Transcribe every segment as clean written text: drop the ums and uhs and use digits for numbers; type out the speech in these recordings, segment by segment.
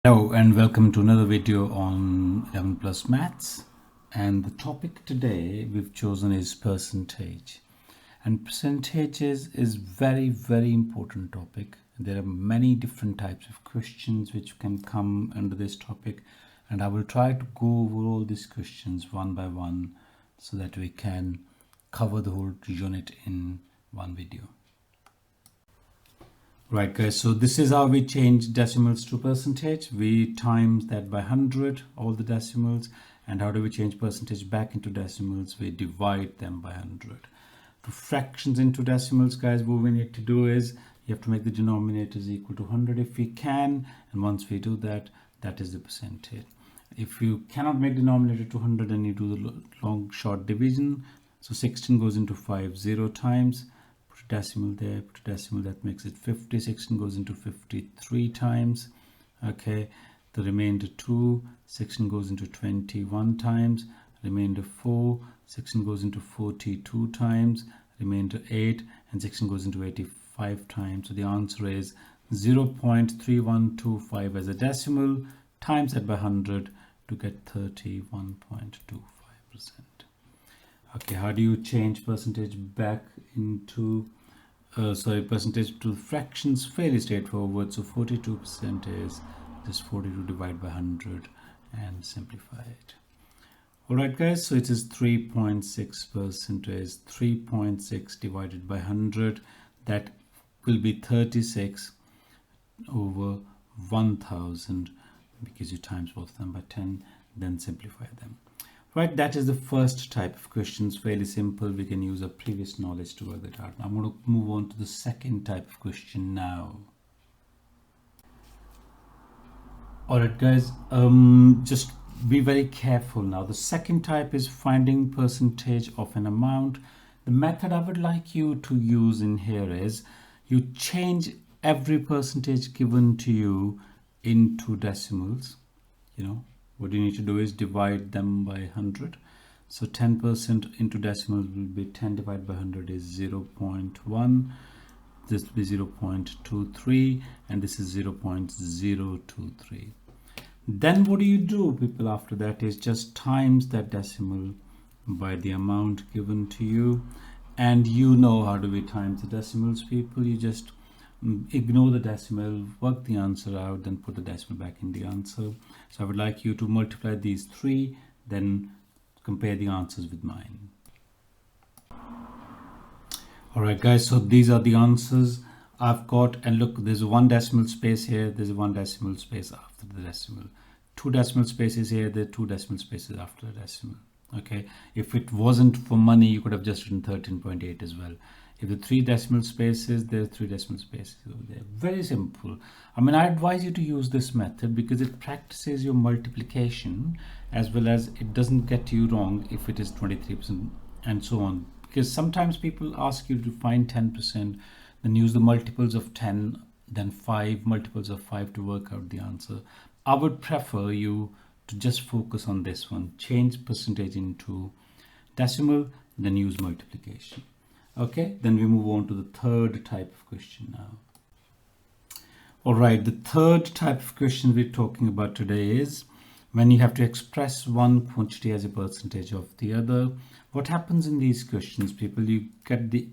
Hello and welcome to another video on 11 plus maths, and the topic today we've chosen is percentage. And percentages is very important topic. There are many different types of questions which can come under this topic, and I will try to go over all these questions one by one so that we can cover the whole unit in one video. Right guys, so this is how we change decimals to percentage. We times that by 100, all the decimals. And how do we change percentage back into decimals? We divide them by 100. To fractions into decimals, guys, what we need to do is you have to make the denominators equal to 100 if we can. And once we do that, that is the percentage. If you cannot make denominator to 100, then you do the long short division. So 16 goes into 5 0 times. Put a decimal there, put a decimal, that makes it 50. 16 goes into 53 times. Okay, the remainder 2, 16 goes into 21 times. Remainder 4, 16 goes into 42 times. Remainder 8, and 16 goes into 85 times. So the answer is 0.3125 as a decimal, times that by 100 to get 31.25%. Okay, how do you change percentage back into percentage to fractions? Fairly straightforward. So 42% is just 42 divided by 100 and simplify it. All right guys, so it is 3.6%. is 3.6 divided by 100, that will be 36 over 1000, because you times both of them by 10, then simplify them. Right, that is the first type of questions. Fairly simple. We can use our previous knowledge to work that out. I'm going to move on to the second type of question now. All right guys, just be very careful now. The second type is finding percentage of an amount. The method I would like you to use in here is you change every percentage given to you into decimals. What you need to do is divide them by 100. So 10% into decimals will be 10 divided by 100 is 0.1. This will be 0.23, and this is 0.023. Then what do you do, people, after that is just times that decimal by the amount given to you. And you know how do we times the decimals, people. You just ignore the decimal, work the answer out, then put the decimal back in the answer. So I would like you to multiply these three, then compare the answers with mine. All right guys, so these are the answers I've got, and look, there's one decimal space here, there's one decimal space after the decimal, two decimal spaces here, there are two decimal spaces after the decimal. Okay, if it wasn't for money, you could have just written 13.8 as well. If the three decimal spaces, there are three decimal spaces over there. Very simple. I mean, I advise you to use this method because it practices your multiplication, as well as it doesn't get you wrong if it is 23% and so on. Because sometimes people ask you to find 10%, then use the multiples of 10, then 5 multiples of 5 to work out the answer. I would prefer you to just focus on this one. Change percentage into decimal, then use multiplication. Okay, then we move on to the third type of question now. All right, the third type of question we're talking about today is when you have to express one quantity as a percentage of the other. What happens in these questions, people? You get the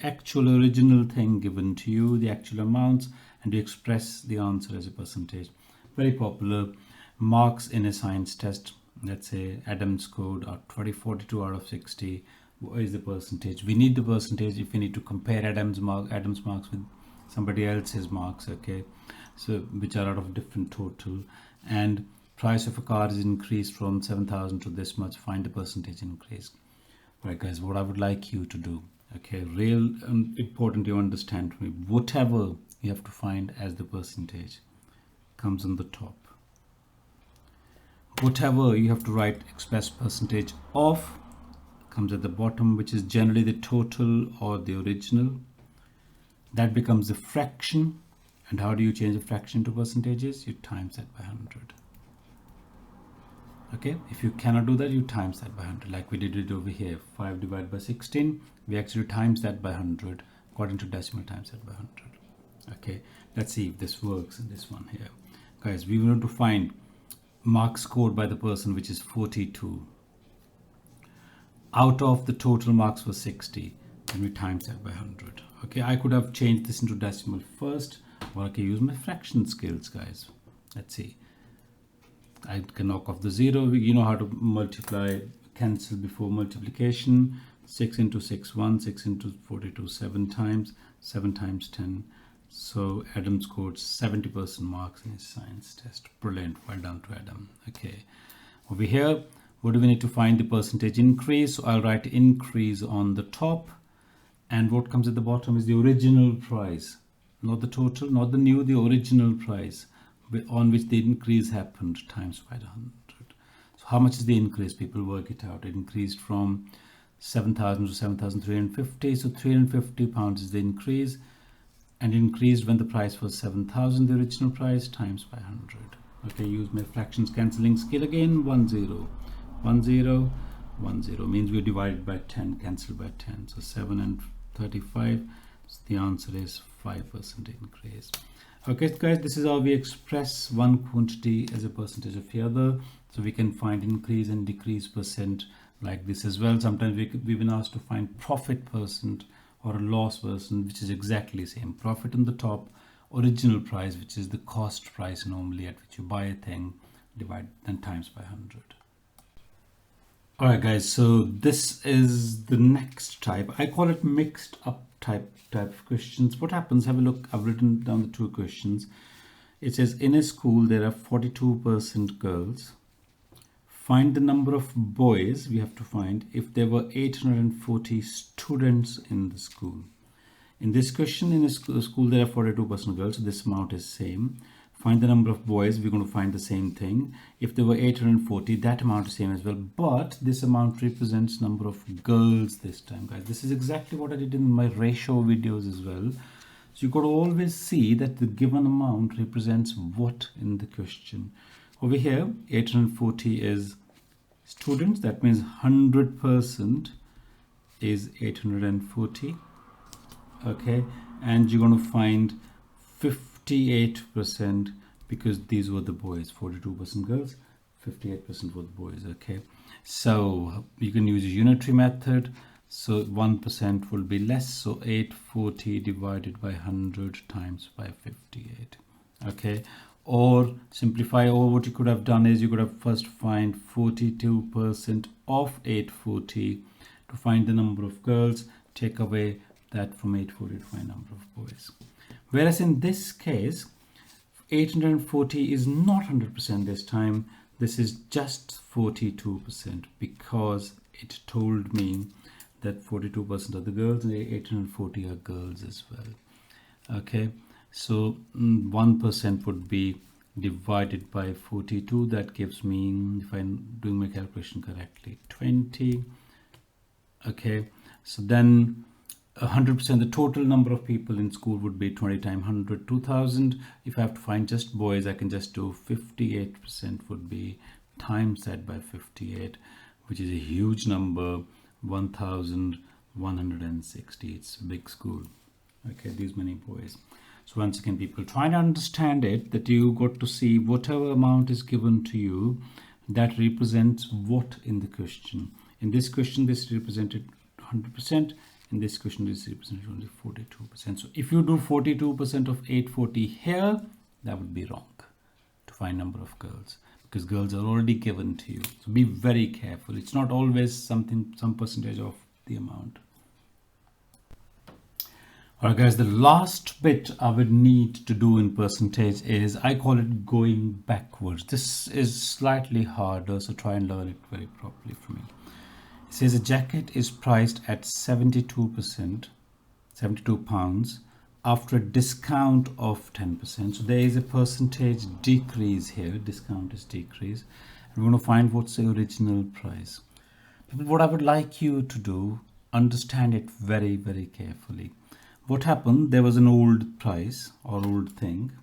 actual original thing given to you, the actual amounts, and you express the answer as a percentage. Very popular. Marks in a science test, let's say Adams scored 42 out of 60. What is the percentage? We need the percentage if we need to compare Adams marks with somebody else's marks, okay, so which are out of different total. And price of a car is increased from 7,000 to this much. Find the percentage increase. Right guys, what I would like you to do, okay, real important you understand me, whatever you have to find as the percentage comes on the top. Whatever you have to write express percentage of comes at the bottom, which is generally the total or the original. That becomes the fraction. And how do you change a fraction to percentages? You times that by 100. Okay, if you cannot do that, you times that by 100, like we did it over here. 5 divided by 16, we actually times that by 100. According to decimal, times that by 100. Okay, let's see if this works in this one here. guys, we want to find marks scored by the person, which is 42. Out of the total marks was 60, then we times that by 100. Okay, I could have changed this into decimal first, or I can use my fraction skills, guys. Let's see. I can knock off the 0. You know how to multiply, cancel before multiplication. 6 into 6, 1. 6 into 42, 7 times. 7 times 10. So Adam scored 70% marks in his science test. Brilliant. Well done to Adam. Okay. Over here, what do we need to find? The percentage increase. So I'll write increase on the top. And what comes at the bottom is the original price. Not the total, not the new, the original price on which the increase happened times by 100. So how much is the increase? People work it out. It increased from 7,000 to 7,350. So 350 pounds is the increase, and increased when the price was 7,000, the original price, times by 100. Okay, use my fractions cancelling skill again. 1 0 1 0 1 0 means we divided by 10, cancel by 10. So 7 and 35. So the answer is 5% increase. Okay guys, this is how we express one quantity as a percentage of the other. So we can find increase and decrease percent like this as well. Sometimes we've been asked to find profit percent or a loss percent, which is exactly the same. Profit on the top, original price, which is the cost price normally at which you buy a thing, divide then times by 100. All right guys, so this is the next type. I call it mixed up type of questions. What happens, have a look, I've written down the two questions. It says in a school there are 42% girls. Find the number of boys we have to find if there were 840 students in the school. In this question, in a school there are 42% girls, so this amount is same. Find the number of boys, we're going to find the same thing. If there were 840, that amount is same as well, but this amount represents number of girls this time, guys. This is exactly what I did in my ratio videos as well. So you got to always see that the given amount represents what in the question. Over here, 840 is students, that means 100% is 840. Okay, and you're going to find 58% because these were the boys. 42% girls, 58% were the boys. Okay, so you can use a unitary method. So 1% will be less, so 840 divided by 100 times by 58. Okay, or simplify, or what you could have done is you could have first find 42% of 840 to find the number of girls, take away that from 840 to find number of boys. Whereas in this case, 840 is not 100% this time. This is just 42% because it told me that 42% of the girls and 840 are girls as well. Okay, so 1% would be divided by 42. That gives me, if I'm doing my calculation correctly, 20. Okay, so then 100%, the total number of people in school would be 20 times 100, 2000. If I have to find just boys, I can just do 58% would be times that by 58, which is a huge number, 1160. It's a big school. Okay, these many boys. So once again, people, try to understand it, that you got to see whatever amount is given to you, that represents what in the question. In this question, this represented 100%. In this question, this represented only 42%. So if you do 42% of 840 here, that would be wrong to find number of girls, because girls are already given to you. So be very careful. It's not always some percentage of the amount. All right, guys, the last bit I would need to do in percentage is, I call it going backwards. This is slightly harder, so try and learn it very properly for me. It says a jacket is priced at 72%, 72 pounds after a discount of 10%. So there is a percentage decrease here. Discount is decrease. And we're going to find what's the original price. People, what I would like you to do, understand it very, very carefully. What happened? There was an old price or old thing.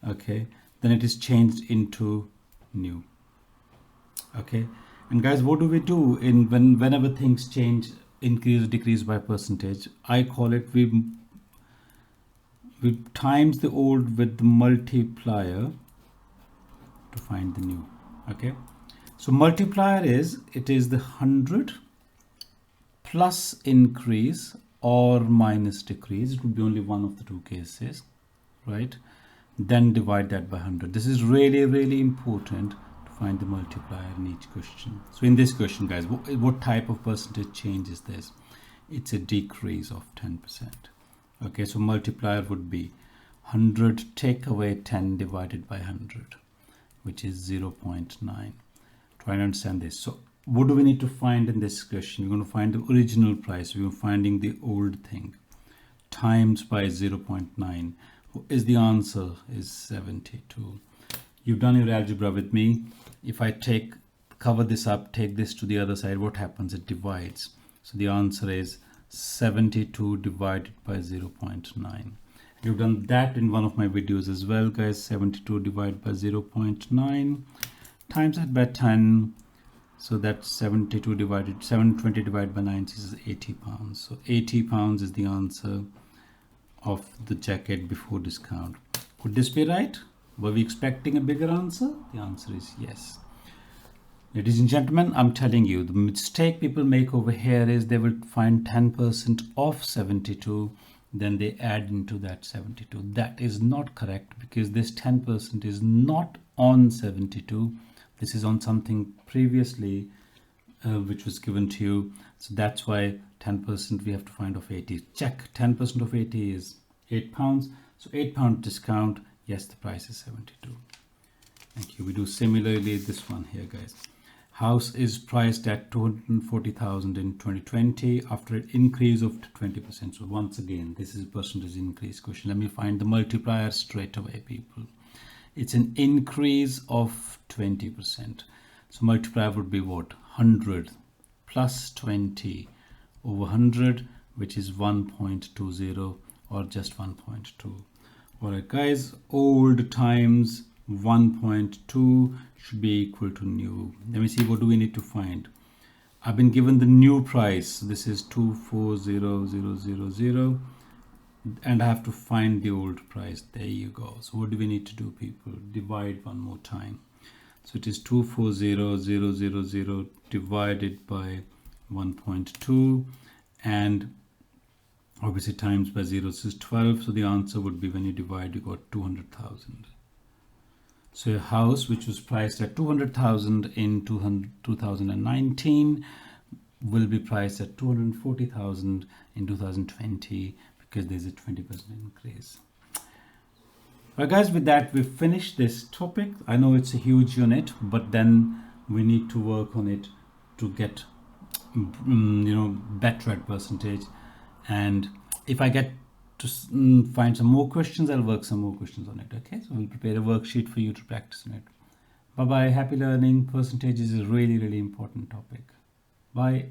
Okay, then it is changed into new. Okay. And guys, what do we do whenever things change, increase or decrease by percentage? I call it, we times the old with the multiplier to find the new. Okay, so multiplier is, it is the 100 plus increase or minus decrease. It would be only one of the two cases, right? Then divide that by 100. This is really important to find the multiplier in each question. So in this question, guys, what type of percentage change is this? It's a decrease of 10%. Okay, so multiplier would be 100 take away 10 divided by 100, which is 0.9. Try and understand this. So what do we need to find in this question? We're going to find the original price. We're finding the old thing times by 0.9. Is the answer is 72. You've done your algebra with me. If I cover this up, take this to the other side, what happens? It divides. So the answer is 72 divided by 0.9. You've done that in one of my videos as well, guys. 72 divided by 0.9 times that by 10. So that's 720 divided by 9 is 80 pounds. So 80 pounds is the answer of the jacket before discount. Could this be right? Were we expecting a bigger answer? The answer is yes. Ladies and gentlemen, I'm telling you, the mistake people make over here is they will find 10% off 72, then they add into that 72. That is not correct, because this 10% is not on 72. This is on something previously which was given to you. So that's why 10% we have to find of 80. Check, 10% of 80 is 8 pounds. So 8 pound discount. Yes, the price is 72. Thank you. We do similarly this one here, guys. House is priced at 240,000 in 2020 after an increase of 20%. So once again, this is a percentage increase question. Let me find the multiplier straight away, people. It's an increase of 20%. So multiplier would be what? 100 plus 20 over 100, which is 1.20 or just 1.2. All right, guys, old times 1.2 should be equal to new. Let me see, what do we need to find? I've been given the new price. This is 240000, and I have to find the old price. There you go. So what do we need to do, people? Divide one more time. So it is 240000 divided by 1.2, and obviously times by 0 is 12. So the answer would be, when you divide, you got 200,000. So a house which was priced at 200,000 in 2019 will be priced at 240,000 in 2020, because there's a 20% increase. Well, guys, with that, we've finished this topic. I know it's a huge unit, but then we need to work on it to get better at percentage. And if I get to find some more questions, I'll work some more questions on it. Okay, so we'll prepare a worksheet for you to practice on it. Bye bye. Happy learning. Percentage is a really important topic. Bye.